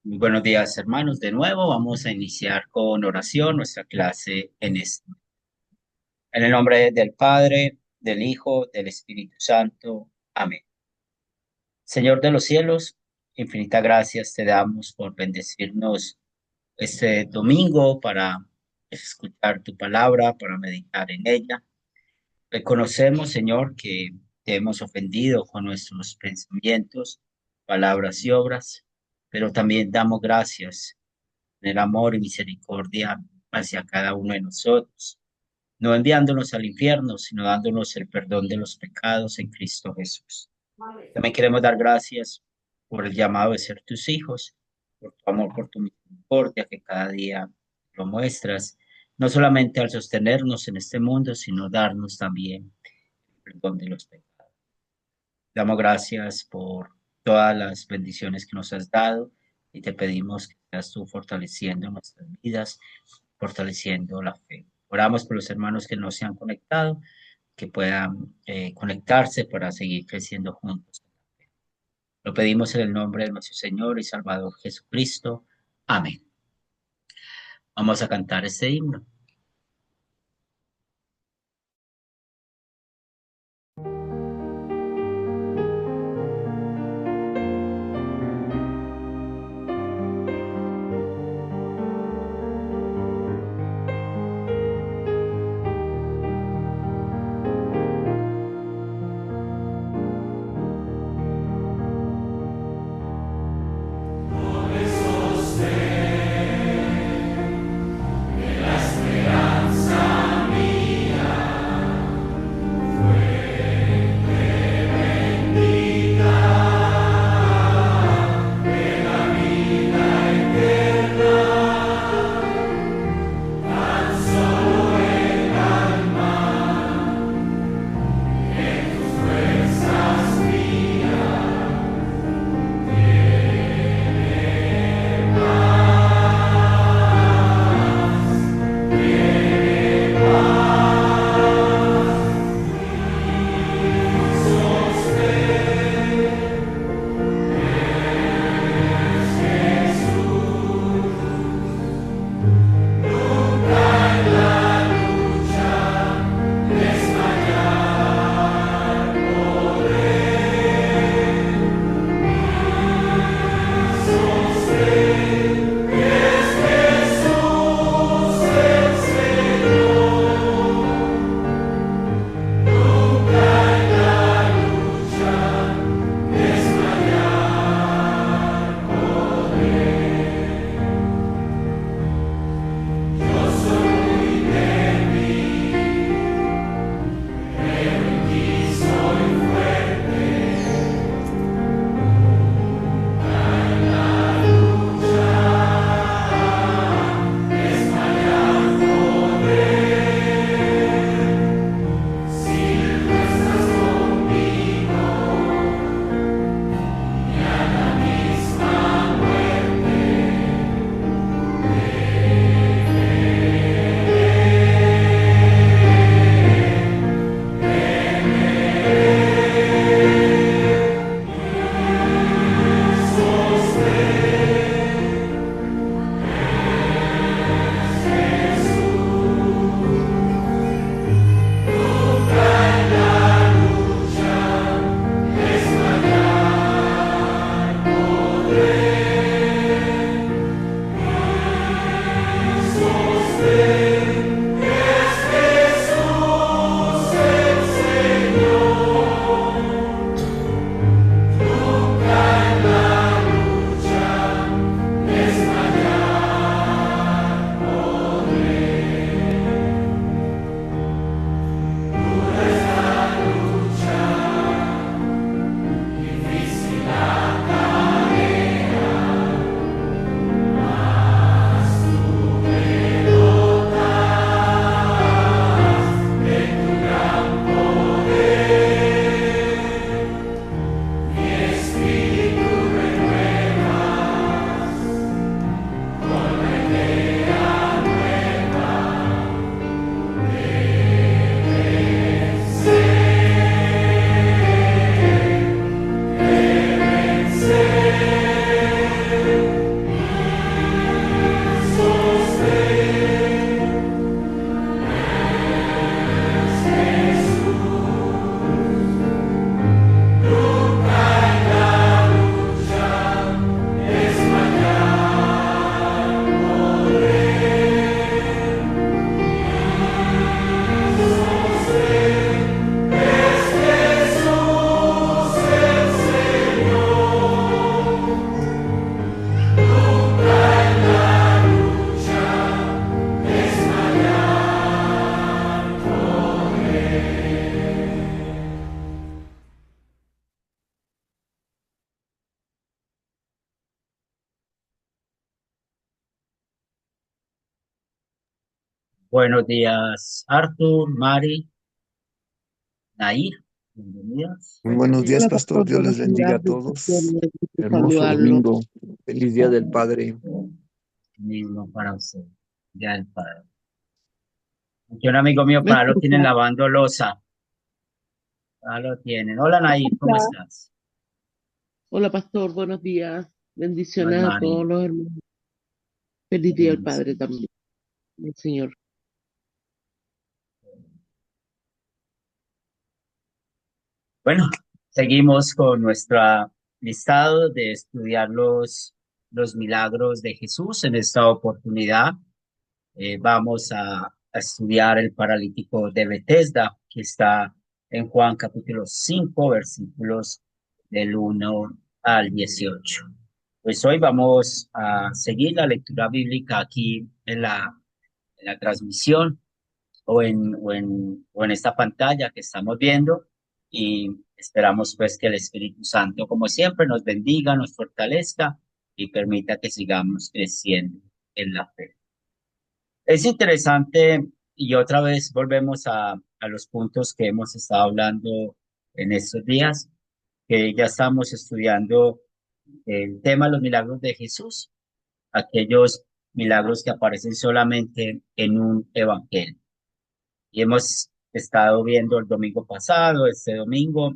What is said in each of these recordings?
Muy buenos días, hermanos. De nuevo, vamos a iniciar con oración nuestra clase en el nombre del Padre, del Hijo, del Espíritu Santo. Amén. Señor de los cielos, infinitas gracias te damos por bendecirnos este domingo para escuchar tu palabra, para meditar en ella. Reconocemos, Señor, que te hemos ofendido con nuestros pensamientos, palabras y obras, pero también damos gracias en el amor y misericordia hacia cada uno de nosotros, no enviándonos al infierno, sino dándonos el perdón de los pecados en Cristo Jesús. También queremos dar gracias por el llamado de ser tus hijos, por tu amor, por tu misericordia que cada día lo muestras, no solamente al sostenernos en este mundo, sino darnos también el perdón de los pecados. Damos gracias por todas las bendiciones que nos has dado y te pedimos que seas tú fortaleciendo nuestras vidas, fortaleciendo la fe. Oramos por los hermanos que no se han conectado, que puedan conectarse para seguir creciendo juntos. Lo pedimos en el nombre de nuestro Señor y Salvador Jesucristo. Amén. Vamos a cantar este himno. Buenos días, Arthur, Mari, Nair. Bienvenidas. Muy buenos días, Hola, pastor. pastor, Dios buenos les días. bendiga a todos. Bendiciones, gusto Hermoso saludarlo. domingo. Feliz Día del Padre. Mismo para usted. Ya el padre. Aquí un amigo mío ¿Me para lo tienen escucha? lavando losa. Ya lo tienen. Hola, Nair, ¿cómo Hola. estás? Hola, pastor, buenos días. Hola, Bendiciones a todos Mari. los hermanos. Feliz día al Padre Bendición. también, el Señor. Bueno, seguimos con nuestro listado de estudiar los milagros de Jesús. En esta oportunidad vamos a estudiar el paralítico de Betesda, que está en Juan capítulo 5 versículos del 1 al 18. Pues hoy vamos a seguir la lectura bíblica aquí en la transmisión o en esta pantalla que estamos viendo y esperamos pues que el Espíritu Santo, como siempre, nos bendiga, nos fortalezca y permita que sigamos creciendo en la fe. Es interesante y otra vez volvemos a los puntos que hemos estado hablando en estos días, que ya estamos estudiando el tema de los milagros de Jesús, aquellos milagros que aparecen solamente en un evangelio. Y hemos estado viendo el domingo pasado, este domingo,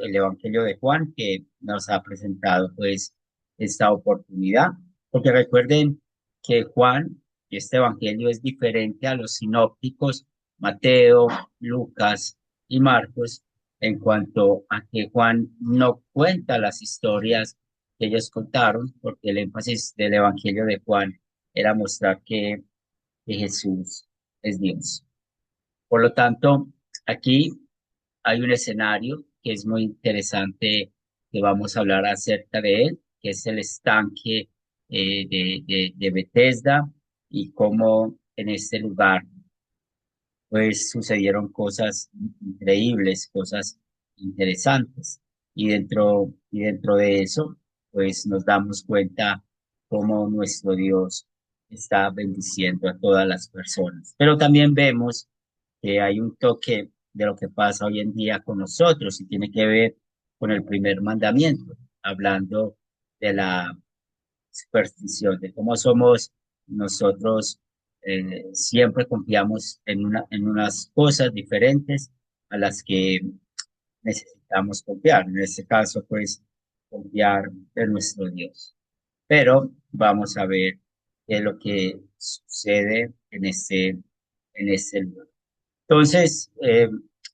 el Evangelio de Juan, que nos ha presentado pues esta oportunidad. Porque recuerden que Juan, este Evangelio es diferente a los sinópticos, Mateo, Lucas y Marcos, en cuanto a que Juan no cuenta las historias que ellos contaron, porque el énfasis del Evangelio de Juan era mostrar que Jesús es Dios. Por lo tanto, aquí hay un escenario que es muy interesante que vamos a hablar acerca de él, que es el estanque de Bethesda y cómo en este lugar pues sucedieron cosas increíbles, cosas interesantes. Y dentro de eso, pues nos damos cuenta cómo nuestro Dios está bendiciendo a todas las personas. Pero también vemos que hay un toque de lo que pasa hoy en día con nosotros y tiene que ver con el primer mandamiento, hablando de la superstición, de cómo somos nosotros, siempre confiamos en unas cosas diferentes a las que necesitamos confiar. En este caso, pues, confiar en nuestro Dios. Pero vamos a ver qué es lo que sucede en este lugar. Entonces,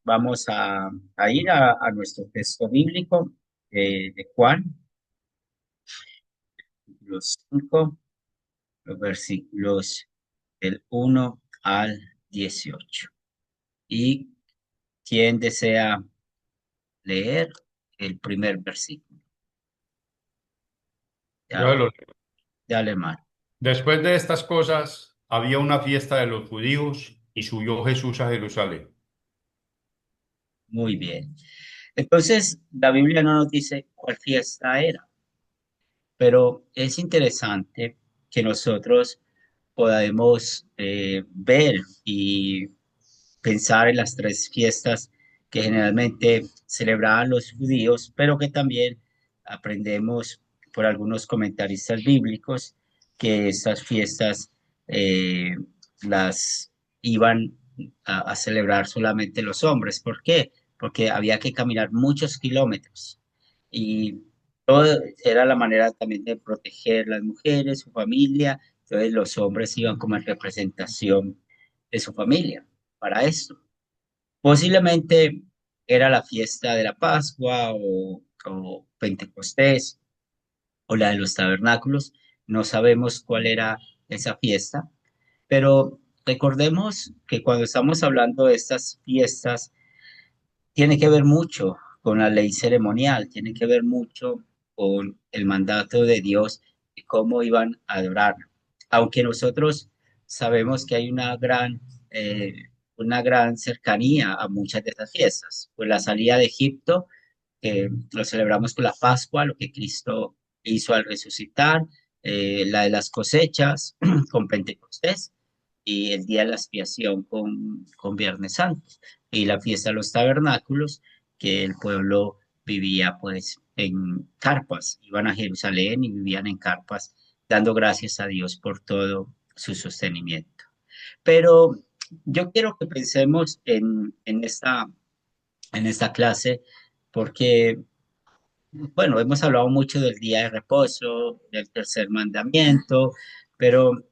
vamos a ir a nuestro texto bíblico de Juan, los 5, los versículos del 1 al 18. ¿Y quién desea leer el primer versículo? Yo Ya, lo- ya alemán. Después de estas cosas, había una fiesta de los judíos y subió Jesús a Jerusalén. Muy bien. Entonces, la Biblia no nos dice cuál fiesta era, pero es interesante que nosotros podamos ver y pensar en las tres fiestas que generalmente celebraban los judíos, pero que también aprendemos por algunos comentaristas bíblicos que estas fiestas eh, las iban a celebrar solamente los hombres. ¿Por qué? Porque había que caminar muchos kilómetros y todo era la manera también de proteger las mujeres, su familia. Entonces los hombres iban como en representación de su familia para esto. Posiblemente era la fiesta de la Pascua o Pentecostés o la de los tabernáculos. No sabemos cuál era esa fiesta, pero recordemos que cuando estamos hablando de estas fiestas, tiene que ver mucho con la ley ceremonial, tiene que ver mucho con el mandato de Dios y cómo iban a adorar. Aunque nosotros sabemos que hay una gran cercanía a muchas de estas fiestas, pues la salida de Egipto, que lo celebramos con la Pascua, lo que Cristo hizo al resucitar, la de las cosechas con Pentecostés y el día de la expiación con Viernes Santo y la fiesta de los tabernáculos, que el pueblo vivía pues en carpas, iban a Jerusalén y vivían en carpas, dando gracias a Dios por todo su sostenimiento. Pero yo quiero que pensemos en esta clase porque, bueno, hemos hablado mucho del día de reposo, del tercer mandamiento, pero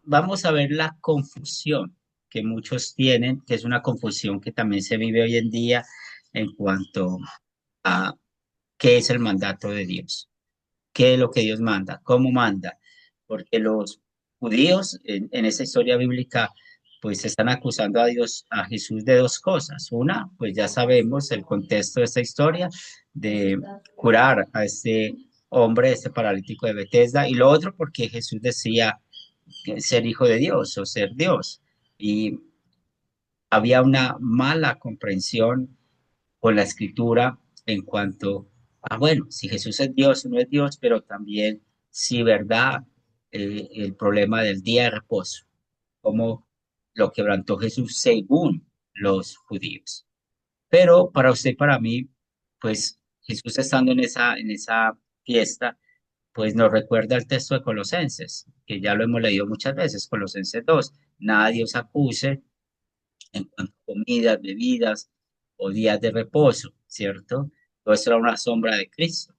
vamos a ver la confusión que muchos tienen, que es una confusión que también se vive hoy en día en cuanto a qué es el mandato de Dios, qué es lo que Dios manda, cómo manda, porque los judíos en esta historia bíblica pues están acusando a Dios, a Jesús de dos cosas. Una, pues ya sabemos el contexto de esta historia, de curar a este hombre, este paralítico de Betesda, y lo otro porque Jesús decía ser hijo de Dios o ser Dios. Y había una mala comprensión con la escritura en cuanto a, bueno, si Jesús es Dios o no es Dios, pero también si verdad el problema del día de reposo, como lo quebrantó Jesús según los judíos. Pero para usted y para mí, pues Jesús estando en esa fiesta, pues nos recuerda el texto de Colosenses, que ya lo hemos leído muchas veces, Colosenses 2. Nadie os acuse en cuanto a comidas, bebidas o días de reposo, ¿cierto? Todo esto era una sombra de Cristo.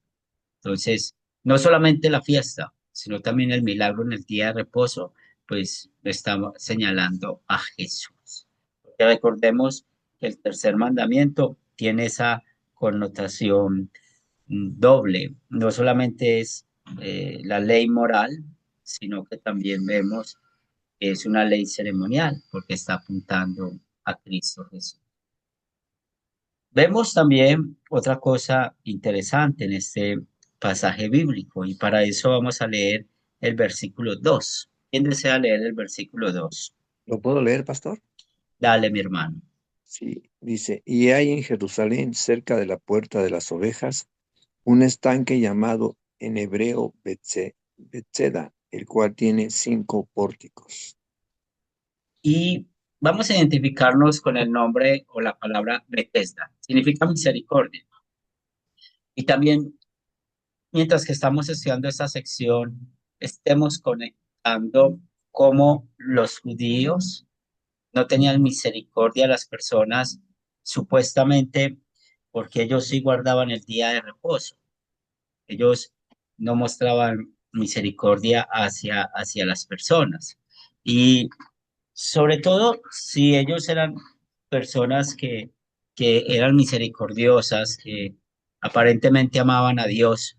Entonces, no solamente la fiesta, sino también el milagro en el día de reposo, pues estaba señalando a Jesús. Porque recordemos que el tercer mandamiento tiene esa connotación doble. No solamente es la ley moral, sino que también vemos que es una ley ceremonial, porque está apuntando a Cristo Jesús. Vemos también otra cosa interesante en este pasaje bíblico y para eso vamos a leer el versículo 2. ¿Quién desea leer el versículo 2? ¿Lo puedo leer, pastor? Dale, mi hermano. Sí, dice, y hay en Jerusalén, cerca de la puerta de las ovejas, un estanque llamado en hebreo Betseda, el cual tiene 5 pórticos. Y vamos a identificarnos con el nombre o la palabra Bethesda. Significa misericordia. Y también, mientras que estamos estudiando esta sección, estemos conectando cómo los judíos no tenían misericordia a las personas supuestamente porque ellos sí guardaban el día de reposo. Ellos no mostraban misericordia hacia las personas. Y sobre todo si ellos eran personas que eran misericordiosas, que aparentemente amaban a Dios,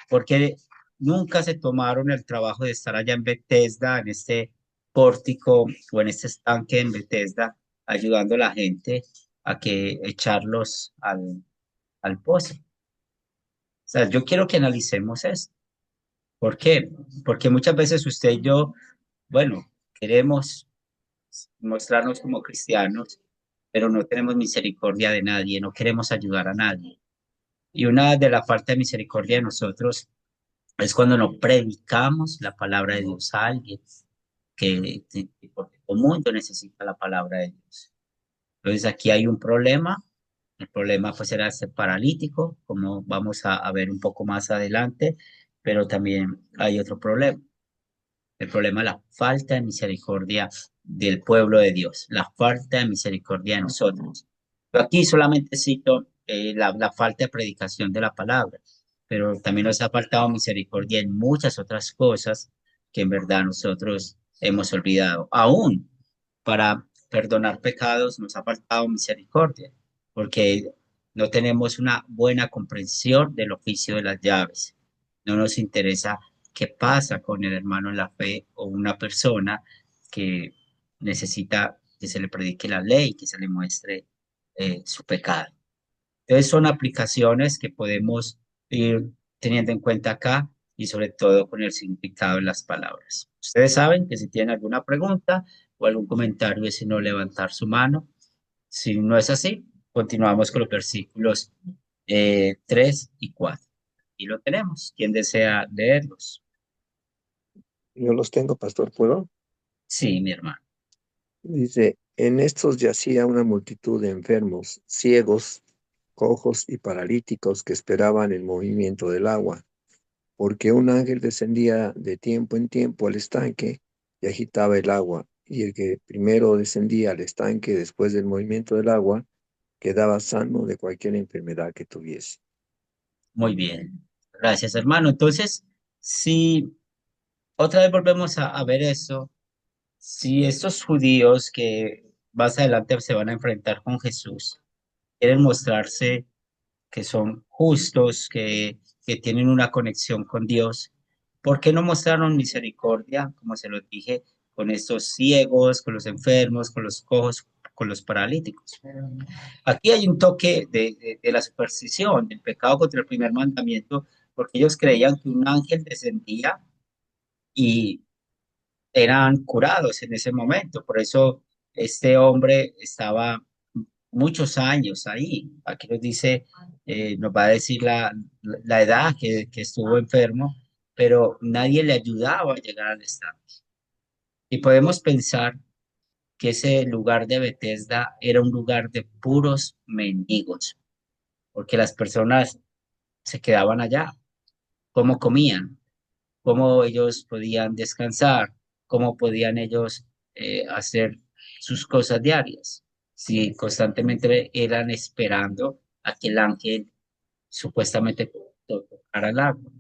porque nunca se tomaron el trabajo de estar allá en Bethesda, en este pórtico o en este estanque en Bethesda, ayudando a la gente a que echarlos al pozo. O sea, yo quiero que analicemos esto. ¿Por qué? Porque muchas veces usted y yo, bueno, queremos mostrarnos como cristianos, pero no tenemos misericordia de nadie, no queremos ayudar a nadie. Y una de la falta de misericordia de nosotros es cuando no predicamos la palabra de Dios a alguien porque todo mundo necesita la palabra de Dios. Entonces aquí hay un problema. El problema pues era ese paralítico, como vamos a ver un poco más adelante, pero también hay otro problema. El problema es la falta de misericordia del pueblo de Dios, la falta de misericordia de nosotros. Yo aquí solamente cito la falta de predicación de la palabra, pero también nos ha faltado misericordia en muchas otras cosas que en verdad nosotros hemos olvidado. Aún para perdonar pecados nos ha faltado misericordia, porque no tenemos una buena comprensión del oficio de las llaves. No nos interesa qué pasa con el hermano en la fe o una persona que necesita que se le predique la ley, que se le muestre su pecado. Entonces son aplicaciones que podemos ir teniendo en cuenta acá y sobre todo con el significado de las palabras. Ustedes saben que si tienen alguna pregunta o algún comentario es no levantar su mano. Si no es así, continuamos con los versículos 3 y 4. Y lo tenemos. ¿Quién desea leerlos? Yo los tengo, pastor, ¿puedo? Sí, mi hermano. Dice, en estos yacía una multitud de enfermos, ciegos, cojos y paralíticos que esperaban el movimiento del agua, porque un ángel descendía de tiempo en tiempo al estanque y agitaba el agua, y el que primero descendía al estanque después del movimiento del agua quedaba sano de cualquier enfermedad que tuviese. Muy bien. Gracias, hermano. Entonces, si otra vez volvemos a ver eso, si estos judíos que más adelante se van a enfrentar con Jesús quieren mostrarse que son justos, que tienen una conexión con Dios, ¿por qué no mostraron misericordia, como se los dije, con estos ciegos, con los enfermos, con los cojos, con los paralíticos? Aquí hay un toque de la superstición, del pecado contra el primer mandamiento, porque ellos creían que un ángel descendía y eran curados en ese momento. Por eso este hombre estaba muchos años ahí. Aquí nos dice, nos va a decir la edad que estuvo enfermo, pero nadie le ayudaba a llegar al estado. Y podemos pensar que ese lugar de Bethesda era un lugar de puros mendigos, porque las personas se quedaban allá. ¿Cómo comían? ¿Cómo ellos podían descansar? ¿Cómo podían ellos hacer sus cosas diarias? Si constantemente eran esperando a que el ángel supuestamente tocara el agua.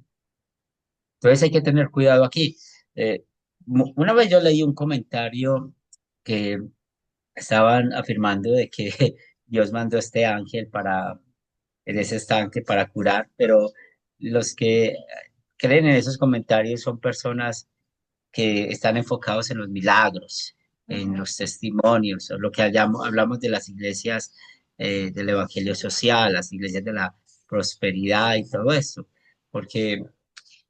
Entonces hay que tener cuidado aquí. Eh, una vez yo leí un comentario que estaban afirmando de que Dios mandó este ángel en ese estanque para curar, pero los que creen en esos comentarios son personas que están enfocados en los milagros, en los testimonios, o lo que hablamos de las iglesias del evangelio social, las iglesias de la prosperidad y todo eso, porque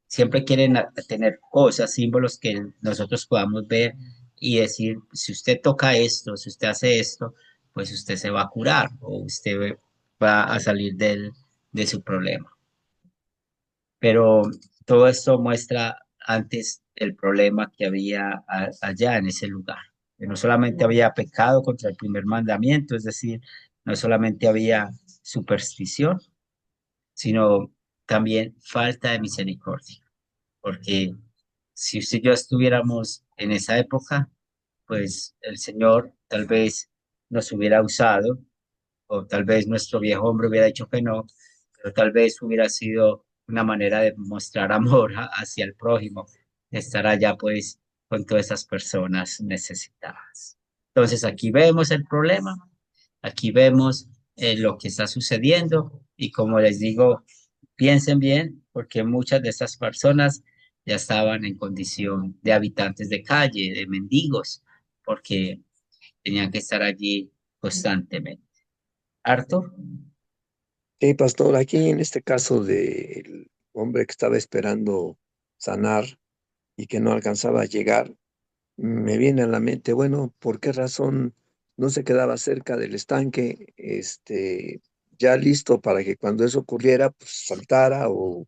siempre quieren tener cosas, símbolos que nosotros podamos ver y decir, si usted toca esto, si usted hace esto, pues usted se va a curar o usted va a salir de su problema. Pero todo esto muestra antes el problema que había allá en ese lugar. Que no solamente había pecado contra el primer mandamiento, es decir, no solamente había superstición, sino también falta de misericordia. Porque si usted y yo estuviéramos en esa época, pues el Señor tal vez nos hubiera usado, o tal vez nuestro viejo hombre hubiera dicho que no, pero tal vez hubiera sido una manera de mostrar amor hacia el prójimo, de estar allá pues con todas esas personas necesitadas. Entonces aquí vemos el problema, aquí vemos lo que está sucediendo y como les digo, piensen bien porque muchas de estas personas ya estaban en condición de habitantes de calle, de mendigos, porque tenían que estar allí constantemente. Arthur. Pastor, aquí en este caso del hombre que estaba esperando sanar y que no alcanzaba a llegar, me viene a la mente, bueno, ¿por qué razón no se quedaba cerca del estanque, ya listo para que cuando eso ocurriera, pues saltara o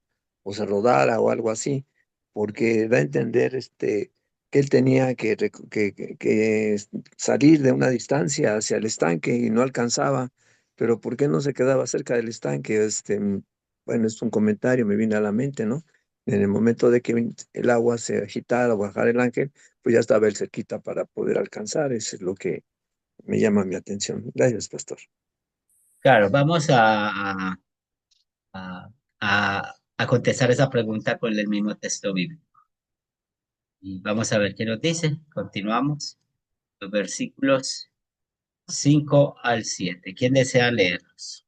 se rodara o algo así? Porque da a entender, que él tenía que salir de una distancia hacia el estanque y no alcanzaba, pero ¿por qué no se quedaba cerca del estanque? Bueno, es un comentario, me viene a la mente, ¿no? En el momento de que el agua se agitara o bajara el ángel, pues ya estaba él cerquita para poder alcanzar. Eso es lo que me llama mi atención. Gracias, pastor. Claro, vamos a, a contestar esa pregunta con el mismo texto bíblico. Y vamos a ver qué nos dice. Continuamos. Los versículos 5 al 7. ¿Quién desea leerlos?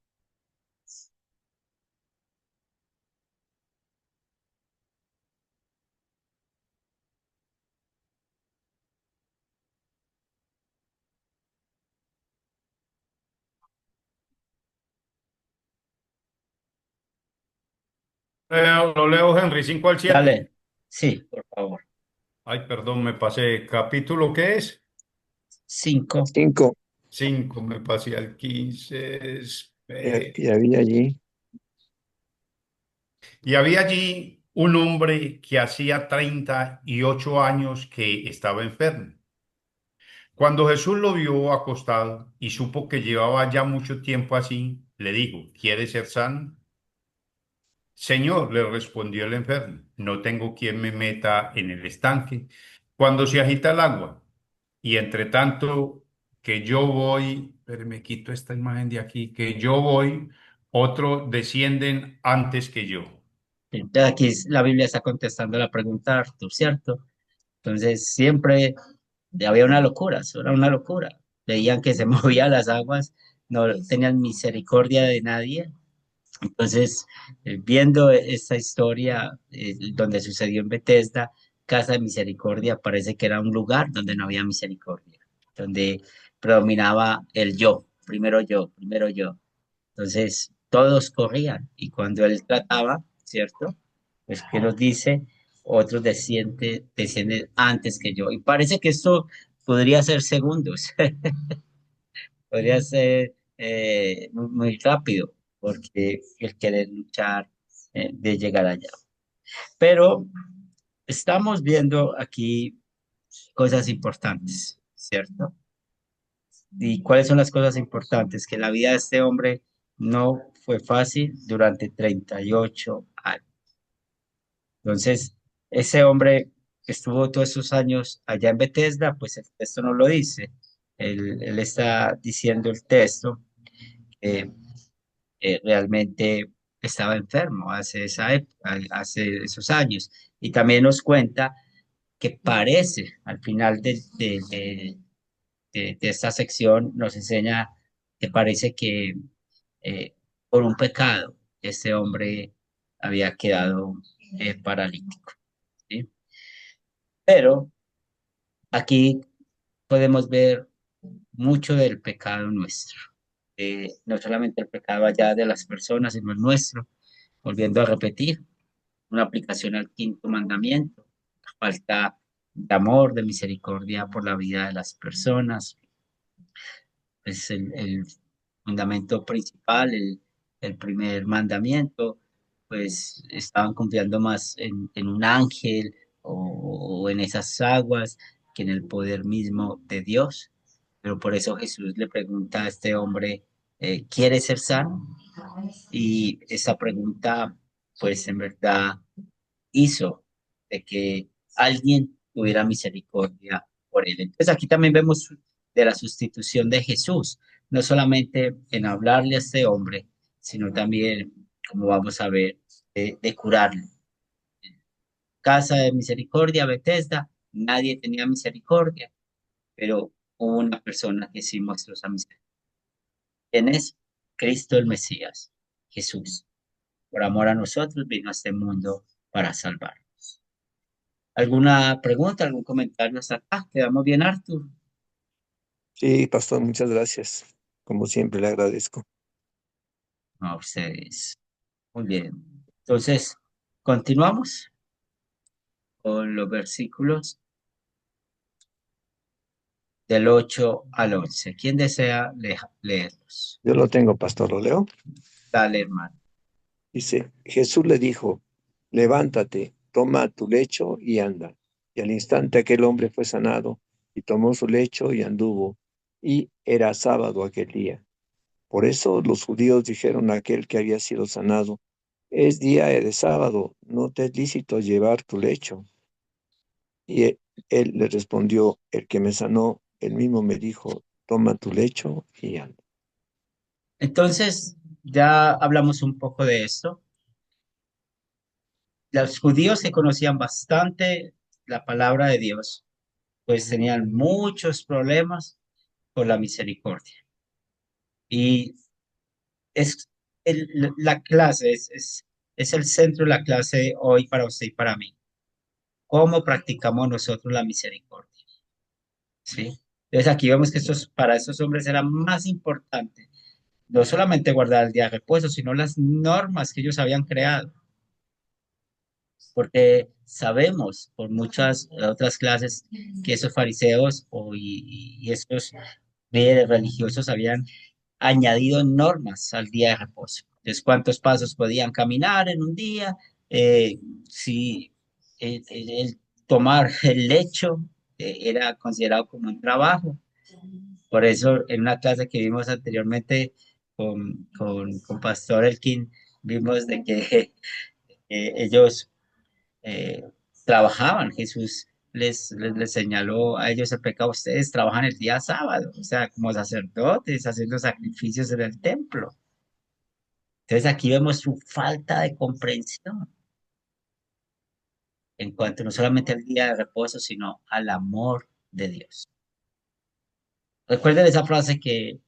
Lo leo, Henry, 5 al 7. Dale. Sí, por favor. Ay, perdón, me pasé. ¿Capítulo qué es? 5. 5. 5, me pasé al 15. Y había allí. Y había allí un hombre que hacía 38 años que estaba enfermo. Cuando Jesús lo vio acostado y supo que llevaba ya mucho tiempo así, le dijo, ¿quieres ser sano? Señor, le respondió el enfermo, no tengo quien me meta en el estanque cuando se agita el agua. Y entre tanto que yo voy, pero me quito esta imagen de aquí, que yo voy, otros descienden antes que yo. Entonces, la Biblia está contestando la pregunta de Arthur, ¿cierto? Entonces, siempre había una locura, eso era una locura. Veían que se movían las aguas, no tenían misericordia de nadie. Entonces, viendo esta historia donde sucedió en Bethesda, Casa de Misericordia, parece que era un lugar donde no había misericordia, donde predominaba el yo, primero yo, primero yo. Entonces, todos corrían y cuando él trataba, ¿cierto? Pues que nos dice, otros descienden antes que yo. Y parece que esto podría ser segundos, podría ser muy rápido, porque él quiere luchar de llegar allá. Pero estamos viendo aquí cosas importantes, ¿cierto? ¿Y cuáles son las cosas importantes? Que la vida de este hombre no fue fácil durante 38 años. Entonces, ese hombre que estuvo todos esos años allá en Bethesda, pues el texto no lo dice. Él está diciendo el texto que realmente estaba enfermo hace esa época, hace esos años. Y también nos cuenta que parece, al final de esta sección, nos enseña que parece que por un pecado este hombre había quedado paralítico, ¿sí? Pero aquí podemos ver mucho del pecado nuestro. No solamente el pecado allá de las personas, sino el nuestro. Volviendo a repetir, una aplicación al quinto mandamiento, falta de amor, de misericordia por la vida de las personas. Es el fundamento principal, el primer mandamiento, pues estaban confiando más en un ángel o en esas aguas que en el poder mismo de Dios. Pero por eso Jesús le pregunta a este hombre, ¿quieres ser sano? Y esa pregunta, pues en verdad hizo de que alguien tuviera misericordia por él. Entonces aquí también vemos de la sustitución de Jesús, no solamente en hablarle a este hombre, sino también, como vamos a ver, de curarle. Casa de misericordia, Bethesda, nadie tenía misericordia, pero hubo una persona que sí mostró esa misericordia. ¿Quién es? Cristo el Mesías, Jesús. Por amor a nosotros vino a este mundo para salvar. ¿Alguna pregunta, algún comentario hasta acá? ¿Quedamos bien, Arthur? Sí, pastor, muchas gracias. Como siempre, le agradezco. A ustedes. Muy bien. Entonces, continuamos con los versículos del 8 al 11. ¿Quién desea leerlos? Yo lo tengo, pastor, ¿lo leo? Dale, hermano. Dice, Jesús le dijo, levántate, toma tu lecho y anda. Y al instante aquel hombre fue sanado y tomó su lecho y anduvo. Y era sábado aquel día. Por eso los judíos dijeron a aquel que había sido sanado, es día de sábado, no te es lícito llevar tu lecho. Y él le respondió, el que me sanó, él mismo me dijo, toma tu lecho y anda. Entonces, ya hablamos un poco de esto. Los judíos que conocían bastante la palabra de Dios, pues tenían muchos problemas con la misericordia. Y es la clase, es el centro de la clase hoy para usted y para mí. ¿Cómo practicamos nosotros la misericordia? ¿Sí? Entonces aquí vemos que para estos hombres era más importante no solamente guardar el día de reposo, sino las normas que ellos habían creado. Porque sabemos por muchas otras clases que esos fariseos y esos líderes religiosos habían añadido normas al día de reposo. Entonces, cuántos pasos podían caminar en un día, si el tomar el lecho era considerado como un trabajo. Por eso, en una clase que vimos anteriormente con Pastor Elkin, vimos de que ellos eh, trabajaban. Jesús les señaló a ellos el pecado. Ustedes trabajan el día sábado, o sea, como sacerdotes, haciendo sacrificios en el templo. Entonces aquí vemos su falta de comprensión en cuanto no solamente al día de reposo, sino al amor de Dios. Recuerden esa frase que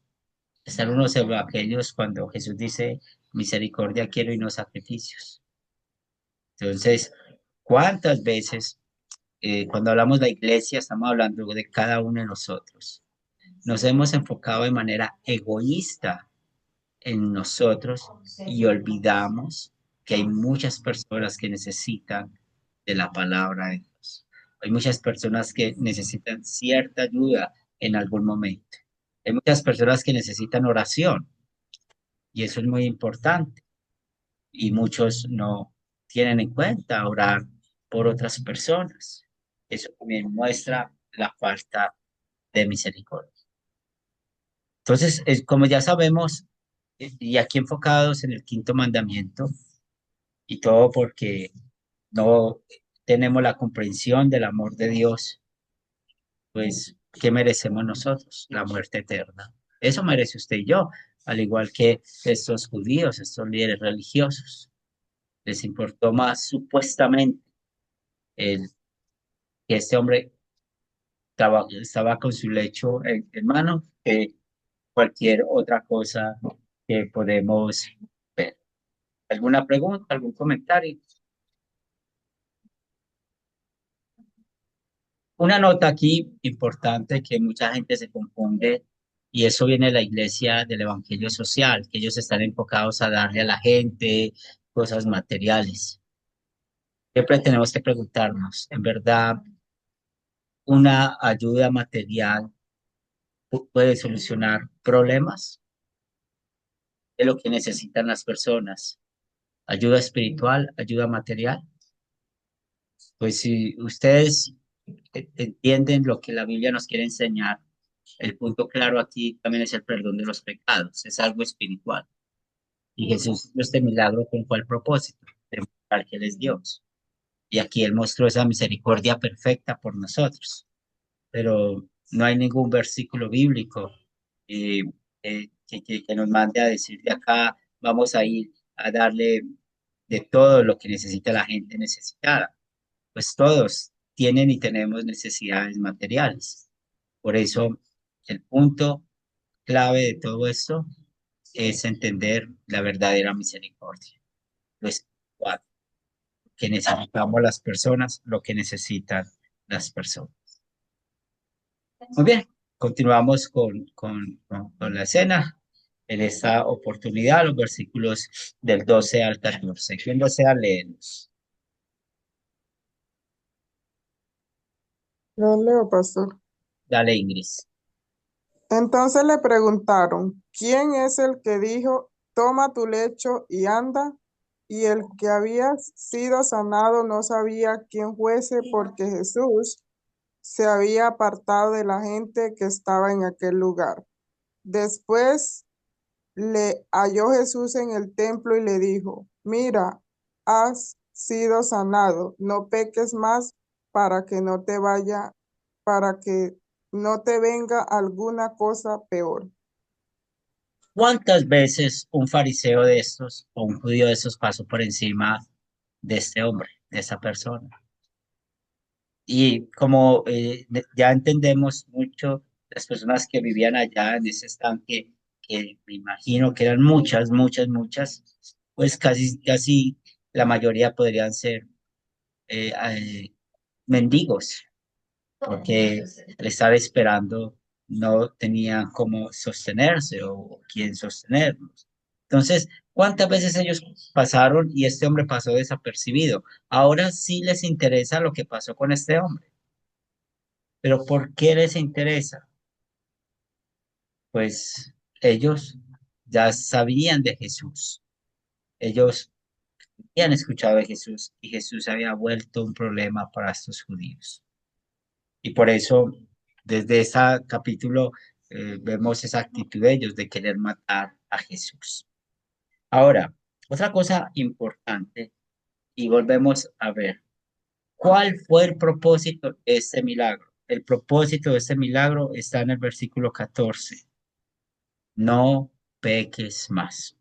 está en unos evangelios cuando Jesús dice, misericordia quiero y no sacrificios. Entonces, ¿cuántas veces cuando hablamos de iglesia estamos hablando de cada uno de nosotros? Nos hemos enfocado de manera egoísta en nosotros y olvidamos que hay muchas personas que necesitan de la palabra de Dios. Hay muchas personas que necesitan cierta ayuda en algún momento. Hay muchas personas que necesitan oración y eso es muy importante. Y muchos no tienen en cuenta orar por otras personas. Eso también muestra la falta de misericordia. Entonces, como ya sabemos, y aquí enfocados en el quinto mandamiento, y todo porque no tenemos la comprensión del amor de Dios, pues, ¿qué merecemos nosotros? La muerte eterna. Eso merece usted y yo, al igual que estos judíos, estos líderes religiosos. Les importó más supuestamente el, que este hombre estaba con su lecho en mano que cualquier otra cosa que podemos ver. ¿Alguna pregunta, algún comentario? Una nota aquí importante que mucha gente se confunde, y eso viene de la iglesia del Evangelio Social, que ellos están enfocados a darle a la gente cosas materiales. Siempre tenemos que preguntarnos, ¿en verdad una ayuda material puede solucionar problemas de lo que necesitan las personas? ¿Ayuda espiritual, ayuda material? Pues si ustedes entienden lo que la Biblia nos quiere enseñar, el punto claro aquí también es el perdón de los pecados, es algo espiritual. Y Jesús hizo este milagro con cuál propósito, demostrar que Él es Dios. Y aquí Él mostró esa misericordia perfecta por nosotros. Pero no hay ningún versículo bíblico eh, que nos mande a decir de acá, vamos a ir a darle de todo lo que necesita la gente necesitada. Pues todos tienen y tenemos necesidades materiales. Por eso, el punto clave de todo esto es entender la verdadera misericordia. Lo espiritual, que necesitamos las personas, lo que necesitan las personas. Muy bien, continuamos con la escena. En esta oportunidad, los versículos del 12 al 14. ¿Quién desea leerlos? Lo leo, pastor. Dale, Ingrid. Entonces le preguntaron, ¿quién es el que dijo, toma tu lecho y anda? Y el que había sido sanado no sabía quién fuese porque Jesús se había apartado de la gente que estaba en aquel lugar. Después le halló Jesús en el templo y le dijo, mira, has sido sanado, no peques más para que no te vaya, para que no te venga alguna cosa peor. ¿Cuántas veces un fariseo de estos o un judío de estos pasó por encima de este hombre, de esa persona? Y como ya entendemos mucho, las personas que vivían allá en ese estanque, que me imagino que eran muchas, muchas, muchas, pues casi la mayoría podrían ser mendigos, porque al estar esperando no tenían cómo sostenerse o quién sostenerlos. Entonces, ¿cuántas veces ellos pasaron y este hombre pasó desapercibido? Ahora sí les interesa lo que pasó con este hombre. ¿Pero por qué les interesa? Pues ellos ya sabían de Jesús. Ellos habían escuchado de Jesús y Jesús había vuelto un problema para estos judíos. Y por eso Desde ese capítulo vemos esa actitud de ellos de querer matar a Jesús. Ahora, otra cosa importante, y volvemos a ver, ¿cuál fue el propósito de este milagro? El propósito de este milagro está en el versículo 14. No peques más.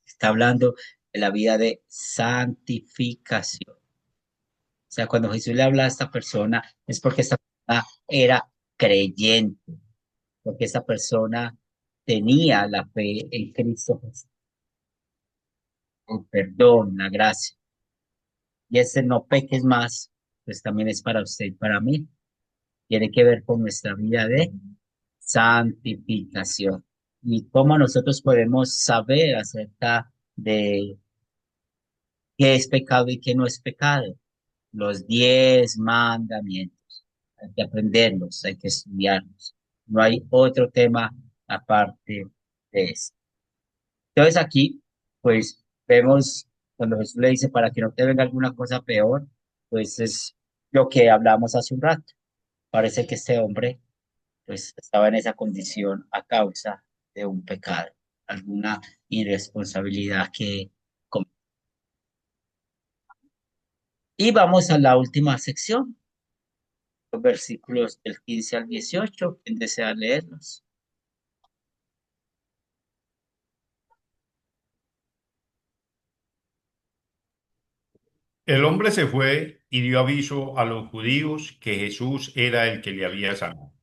Está hablando de la vida de santificación. O sea, cuando Jesús le habla a esta persona, es porque esta persona era creyente, porque esa persona tenía la fe en Cristo Jesús, el perdón, la gracia. Y ese no peques más, pues también es para usted y para mí. Tiene que ver con nuestra vida de santificación. Y cómo nosotros podemos saber acerca de qué es pecado y qué no es pecado. Los 10 mandamientos. Hay que aprenderlos, hay que estudiarlos. No hay otro tema aparte de eso. Entonces aquí, pues vemos cuando Jesús le dice para que no te venga alguna cosa peor, pues es lo que hablamos hace un rato. Parece que este hombre, pues estaba en esa condición a causa de un pecado, alguna irresponsabilidad que cometió. Y vamos a la última sección, los versículos del 15 al 18. ¿Quién desea leerlos? El hombre se fue y dio aviso a los judíos que Jesús era el que le había sanado.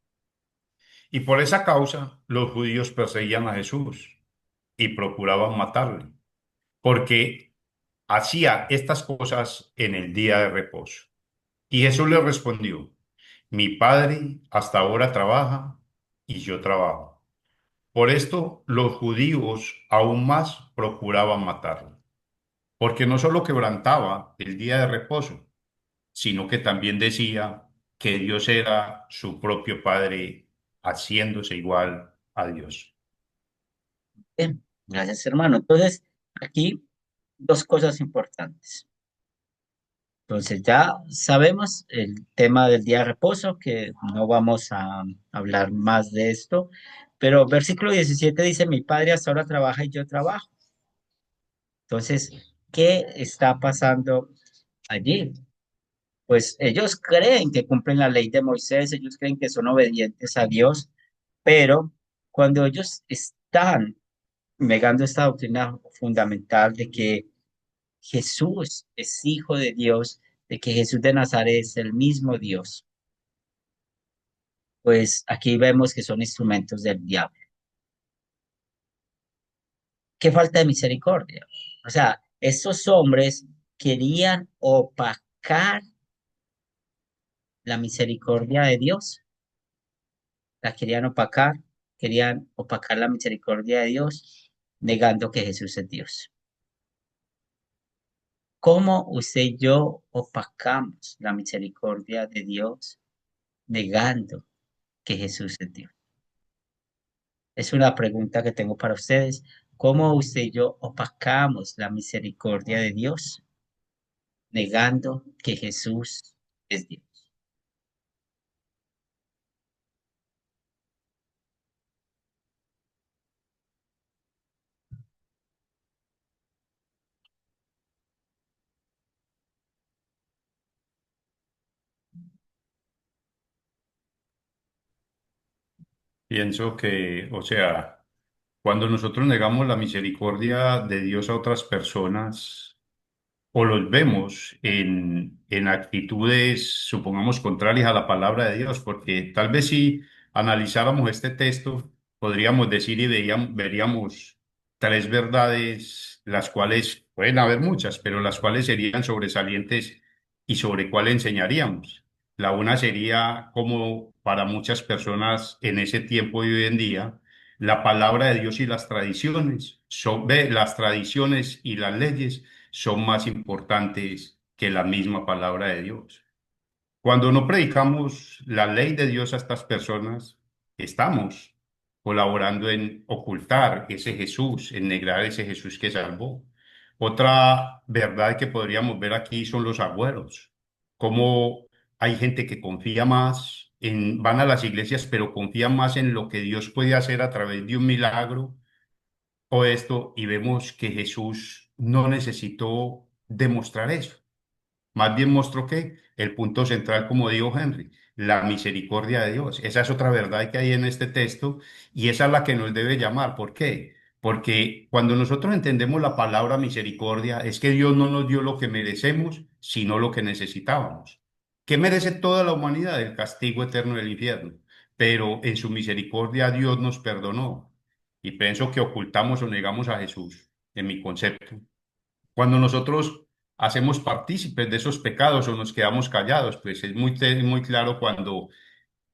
Y por esa causa los judíos perseguían a Jesús y procuraban matarle, porque hacía estas cosas en el día de reposo. Y Jesús le respondió, mi Padre hasta ahora trabaja y yo trabajo. Por esto los judíos aún más procuraban matarle, porque no solo quebrantaba el día de reposo, sino que también decía que Dios era su propio Padre, haciéndose igual a Dios. Bien, gracias, hermano. Entonces, aquí dos cosas importantes. Entonces, ya sabemos el tema del día de reposo, que no vamos a hablar más de esto, pero versículo 17 dice, mi padre hasta ahora trabaja y yo trabajo. Entonces, ¿qué está pasando allí? Pues ellos creen que cumplen la ley de Moisés, ellos creen que son obedientes a Dios, pero cuando ellos están negando esta doctrina fundamental de que Jesús es hijo de Dios, de que Jesús de Nazaret es el mismo Dios, pues aquí vemos que son instrumentos del diablo. Qué falta de misericordia. O sea, estos hombres querían opacar la misericordia de Dios, la querían opacar la misericordia de Dios, negando que Jesús es Dios. ¿Cómo usted y yo opacamos la misericordia de Dios negando que Jesús es Dios? Es una pregunta que tengo para ustedes. ¿Cómo usted y yo opacamos la misericordia de Dios negando que Jesús es Dios? Pienso que, o sea, cuando nosotros negamos la misericordia de Dios a otras personas o los vemos en actitudes, supongamos, contrarias a la palabra de Dios, porque tal vez si analizáramos este texto, podríamos decir y veríamos tres verdades, las cuales, pueden haber muchas, pero las cuales serían sobresalientes y sobre cuál enseñaríamos. La una sería como para muchas personas en ese tiempo y hoy en día, la palabra de Dios y las tradiciones, las tradiciones y las leyes son más importantes que la misma palabra de Dios. Cuando no predicamos la ley de Dios a estas personas, estamos colaborando en ocultar ese Jesús, en negrar ese Jesús que salvó. Otra verdad que podríamos ver aquí son los agüeros, cómo hay gente que confía más van a las iglesias, pero confían más en lo que Dios puede hacer a través de un milagro o esto, y vemos que Jesús no necesitó demostrar eso. Más bien mostró que el punto central, como dijo Henry, la misericordia de Dios. Esa es otra verdad que hay en este texto y esa es la que nos debe llamar. ¿Por qué? Porque cuando nosotros entendemos la palabra misericordia, es que Dios no nos dio lo que merecemos, sino lo que necesitábamos. ¿Qué merece toda la humanidad? El castigo eterno del infierno. Pero en su misericordia Dios nos perdonó. Y pienso que ocultamos o negamos a Jesús, en mi concepto. Cuando nosotros hacemos partícipes de esos pecados o nos quedamos callados, pues es muy claro cuando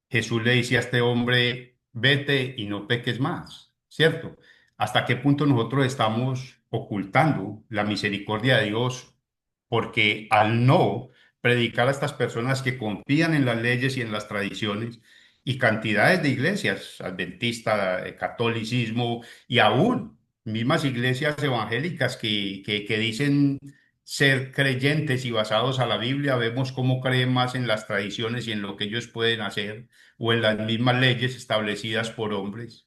Jesús le dice a este hombre, vete y no peques más, ¿cierto? ¿Hasta qué punto nosotros estamos ocultando la misericordia de Dios? Porque al no predicar a estas personas que confían en las leyes y en las tradiciones, y cantidades de iglesias, adventista, catolicismo y aún mismas iglesias evangélicas que dicen ser creyentes y basados a la Biblia, vemos cómo creen más en las tradiciones y en lo que ellos pueden hacer o en las mismas leyes establecidas por hombres.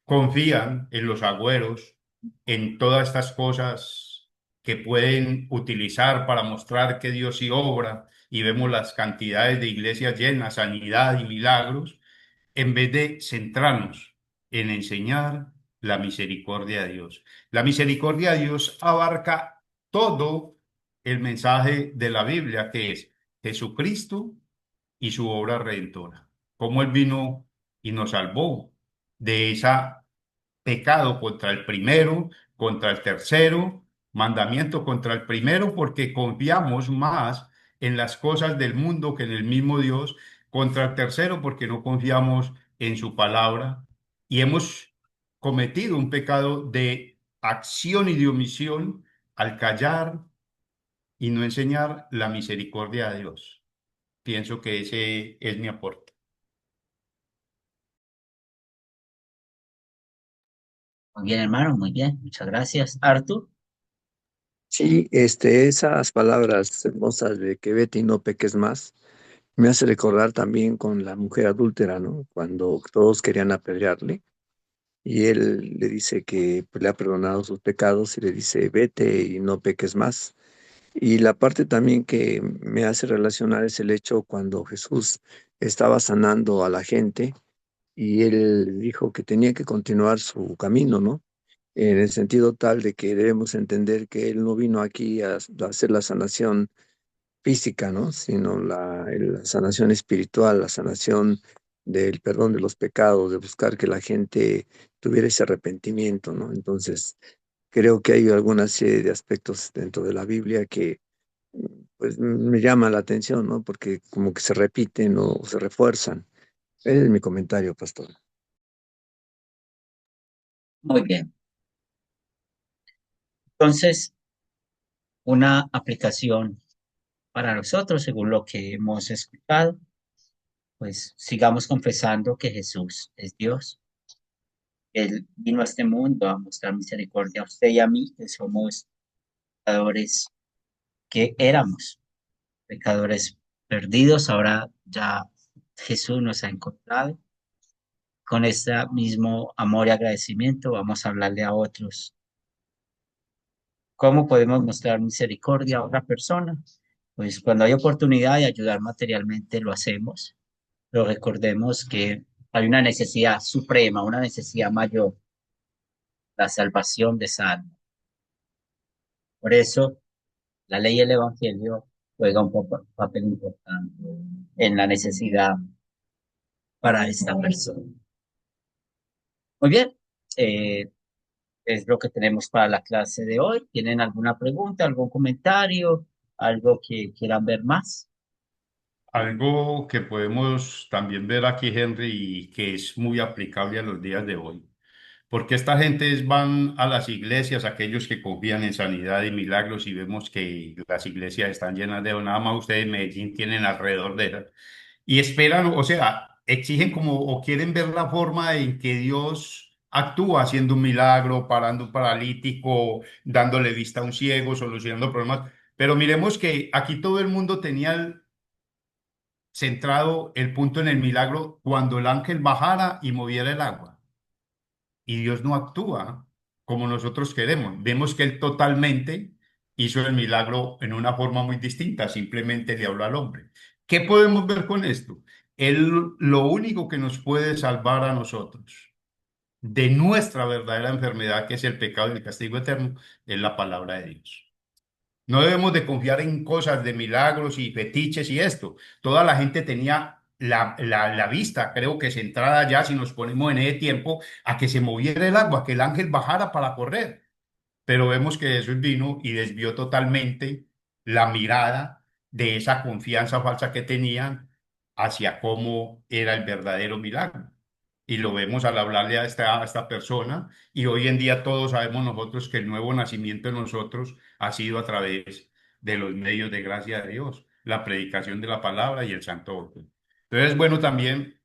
Confían en los agüeros, en todas estas cosas que pueden utilizar para mostrar que Dios sí obra y vemos las cantidades de iglesias llenas, sanidad y milagros, en vez de centrarnos en enseñar la misericordia de Dios. La misericordia de Dios abarca todo el mensaje de la Biblia, que es Jesucristo y su obra redentora. Cómo Él vino y nos salvó de esa pecado contra el primero, contra el tercero, mandamiento contra el primero, porque confiamos más en las cosas del mundo que en el mismo Dios, contra el tercero, porque no confiamos en su palabra y hemos cometido un pecado de acción y de omisión al callar y no enseñar la misericordia de Dios. Pienso que ese es mi aporte. Muy bien, hermano, muy bien. Muchas gracias. Arthur. Sí, esas palabras hermosas de que vete y no peques más, me hace recordar también con la mujer adúltera, ¿no? Cuando todos querían apedrearle y él le dice que pues, le ha perdonado sus pecados y le dice, vete y no peques más. Y la parte también que me hace relacionar es el hecho cuando Jesús estaba sanando a la gente y él dijo que tenía que continuar su camino, ¿no? En el sentido tal de que debemos entender que él no vino aquí a hacer la sanación física, ¿no? Sino la sanación espiritual, la sanación del perdón de los pecados, de buscar que la gente tuviera ese arrepentimiento, ¿no? Entonces, creo que hay alguna serie de aspectos dentro de la Biblia que pues me llama la atención, ¿no? Porque como que se repiten o se refuerzan. Ese es mi comentario, pastor. Muy bien. Entonces, una aplicación para nosotros, según lo que hemos escuchado, pues sigamos confesando que Jesús es Dios. Él vino a este mundo a mostrar misericordia a usted y a mí, que somos pecadores que éramos, pecadores perdidos. Ahora ya Jesús nos ha encontrado. Con este mismo amor y agradecimiento vamos a hablarle a otros. ¿Cómo podemos mostrar misericordia a otra persona? Pues cuando hay oportunidad de ayudar materialmente lo hacemos, pero recordemos que hay una necesidad suprema, una necesidad mayor, la salvación de esa alma. Por eso la ley y el evangelio juegan un papel importante en la necesidad para esta persona. Muy bien, es lo que tenemos para la clase de hoy. ¿Tienen alguna pregunta, algún comentario, algo que quieran ver más? Algo que podemos también ver aquí, Henry, y que es muy aplicable a los días de hoy. Porque esta gente van a las iglesias, aquellos que confían en sanidad y milagros, y vemos que las iglesias están llenas de, nada más ustedes en Medellín tienen alrededor de esas, y esperan, o sea, exigen como o quieren ver la forma en que Dios actúa haciendo un milagro, parando un paralítico, dándole vista a un ciego, solucionando problemas. Pero miremos que aquí todo el mundo tenía centrado el punto en el milagro cuando el ángel bajara y moviera el agua. Y Dios no actúa como nosotros queremos. Vemos que Él totalmente hizo el milagro en una forma muy distinta, simplemente le habló al hombre. ¿Qué podemos ver con esto? Él lo único que nos puede salvar a nosotros de nuestra verdadera enfermedad, que es el pecado y el castigo eterno, es la palabra de Dios. No debemos de confiar en cosas de milagros y fetiches y esto. Toda la gente tenía la vista, creo que centrada ya, si nos ponemos en ese tiempo, a que se moviera el agua, que el ángel bajara para correr. Pero vemos que Jesús vino y desvió totalmente la mirada de esa confianza falsa que tenían hacia cómo era el verdadero milagro. Y lo vemos al hablarle a esta persona, y hoy en día todos sabemos nosotros que el nuevo nacimiento en nosotros ha sido a través de los medios de gracia de Dios, la predicación de la palabra y el santo orden. Entonces, bueno, también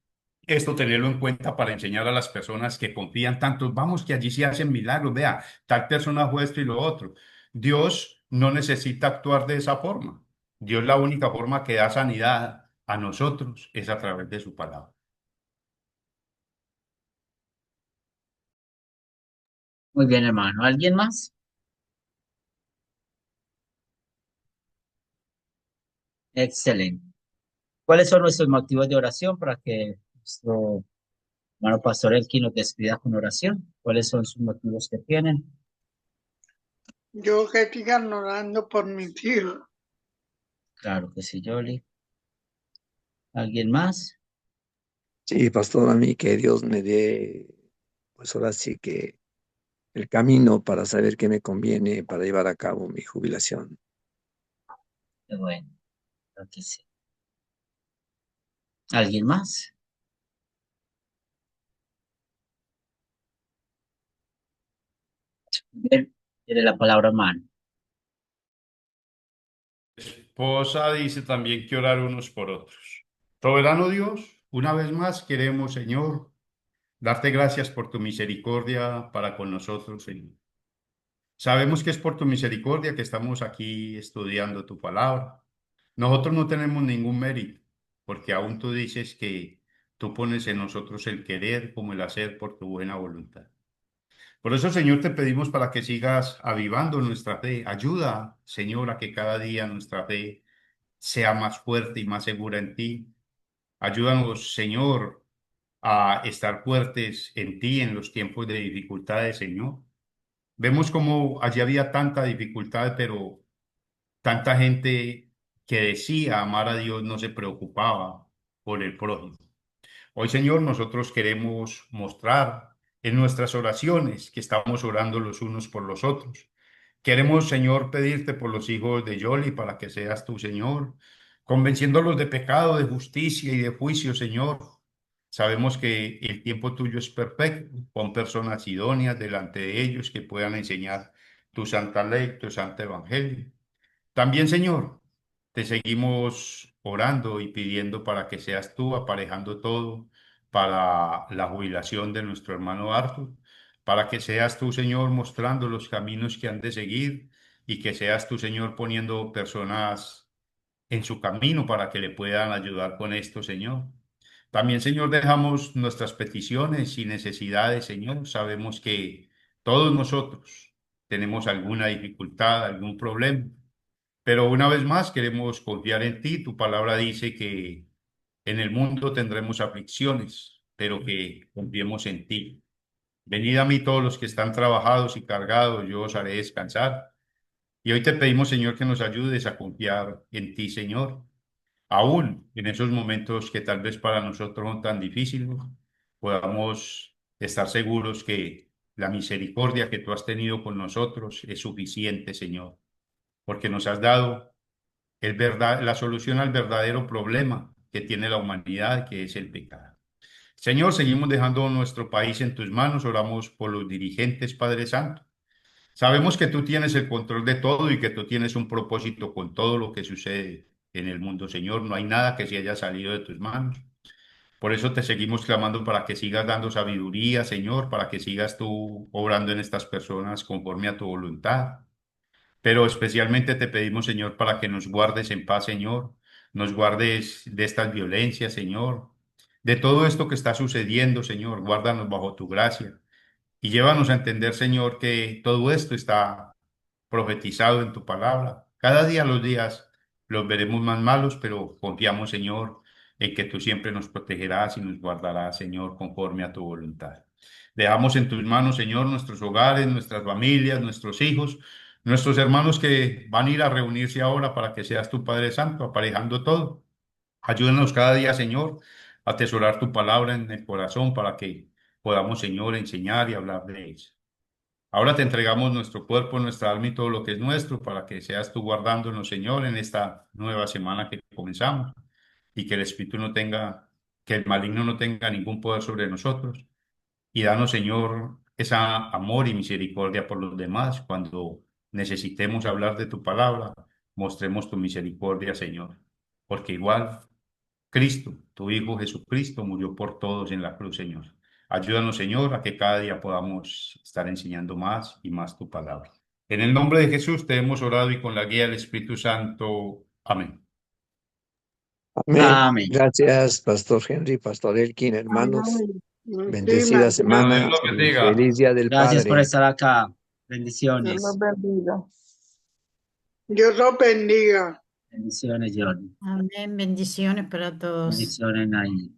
esto tenerlo en cuenta para enseñar a las personas que confían tanto, vamos que allí se hacen milagros, vea, tal persona fue esto y lo otro. Dios no necesita actuar de esa forma. Dios la única forma que da sanidad a nosotros es a través de su palabra. Muy bien, hermano. ¿Alguien más? Excelente. ¿Cuáles son nuestros motivos de oración para que nuestro hermano Pastor Elkin nos despida con oración? ¿Cuáles son sus motivos que tienen? Yo que sigan orando por mis hijos. Claro que sí, Yoli. ¿Alguien más? Sí, pastor, a mí que Dios me dé, pues ahora sí que el camino para saber qué me conviene para llevar a cabo mi jubilación. Qué bueno, claro que sí. ¿Alguien más? Bien, tiene la palabra, hermano. Esposa dice también que orar unos por otros. Soberano Dios, una vez más queremos, Señor, darte gracias por tu misericordia para con nosotros, Señor. Sabemos que es por tu misericordia que estamos aquí estudiando tu palabra. Nosotros no tenemos ningún mérito, porque aún tú dices que tú pones en nosotros el querer como el hacer por tu buena voluntad. Por eso, Señor, te pedimos para que sigas avivando nuestra fe. Ayuda, Señor, a que cada día nuestra fe sea más fuerte y más segura en ti. Ayúdanos, Señor, a estar fuertes en ti en los tiempos de dificultades, Señor. Vemos como allí había tanta dificultad, pero tanta gente que decía amar a Dios no se preocupaba por el prójimo. Hoy, Señor, nosotros queremos mostrar en nuestras oraciones que estamos orando los unos por los otros. Queremos, Señor, pedirte por los hijos de Yoli para que seas tú, Señor, convenciéndolos de pecado, de justicia y de juicio, Señor. Sabemos que el tiempo tuyo es perfecto. Pon personas idóneas delante de ellos que puedan enseñar tu santa ley, tu santo evangelio. También, Señor, te seguimos orando y pidiendo para que seas tú aparejando todo para la jubilación de nuestro hermano Arthur, para que seas tú, Señor, mostrando los caminos que han de seguir y que seas tú, Señor, poniendo personas en su camino para que le puedan ayudar con esto, Señor. También, Señor, dejamos nuestras peticiones y necesidades, Señor. Sabemos que todos nosotros tenemos alguna dificultad, algún problema. Pero una vez más queremos confiar en ti. Tu palabra dice que en el mundo tendremos aflicciones, pero que confiemos en ti. Venid a mí todos los que están trabajados y cargados, yo os haré descansar. Y hoy te pedimos, Señor, que nos ayudes a confiar en ti, Señor. Aún en esos momentos que tal vez para nosotros son tan difíciles, podamos estar seguros que la misericordia que tú has tenido con nosotros es suficiente, Señor, porque nos has dado la solución al verdadero problema que tiene la humanidad, que es el pecado. Señor, seguimos dejando nuestro país en tus manos, oramos por los dirigentes, Padre Santo. Sabemos que tú tienes el control de todo y que tú tienes un propósito con todo lo que sucede en el mundo, Señor. No hay nada que se haya salido de tus manos. Por eso te seguimos clamando para que sigas dando sabiduría, Señor, para que sigas tú obrando en estas personas conforme a tu voluntad. Pero especialmente te pedimos, Señor, para que nos guardes en paz, Señor, nos guardes de estas violencias, Señor, de todo esto que está sucediendo, Señor, guárdanos bajo tu gracia y llévanos a entender, Señor, que todo esto está profetizado en tu palabra. Cada día los días los veremos más malos, pero confiamos, Señor, en que tú siempre nos protegerás y nos guardarás, Señor, conforme a tu voluntad. Dejamos en tus manos, Señor, nuestros hogares, nuestras familias, nuestros hijos, nuestros hermanos que van a ir a reunirse ahora para que seas tu Padre Santo, aparejando todo. Ayúdanos cada día, Señor, a atesorar tu palabra en el corazón para que podamos, Señor, enseñar y hablar de eso. Ahora te entregamos nuestro cuerpo, nuestra alma y todo lo que es nuestro para que seas tú guardándonos, Señor, en esta nueva semana que comenzamos y que el Espíritu no tenga, que el maligno no tenga ningún poder sobre nosotros. Y danos, Señor, esa amor y misericordia por los demás. Cuando necesitemos hablar de tu palabra, mostremos tu misericordia, Señor. Porque igual Cristo, tu Hijo Jesucristo, murió por todos en la cruz, Señor. Ayúdanos, Señor, a que cada día podamos estar enseñando más y más tu palabra. En el nombre de Jesús te hemos orado y con la guía del Espíritu Santo. Amén. Amén. Amén. Gracias, Pastor Henry, Pastor Elkin, hermanos. Amén. Bendecida Sí, semana Dios los y bendiga. feliz Día del Gracias por Padre. estar acá. Dios los Bendiciones. bendiga. Dios los bendiga. Bendiciones, Jordi. Amén. Bendiciones para todos. Bendiciones, Nayi.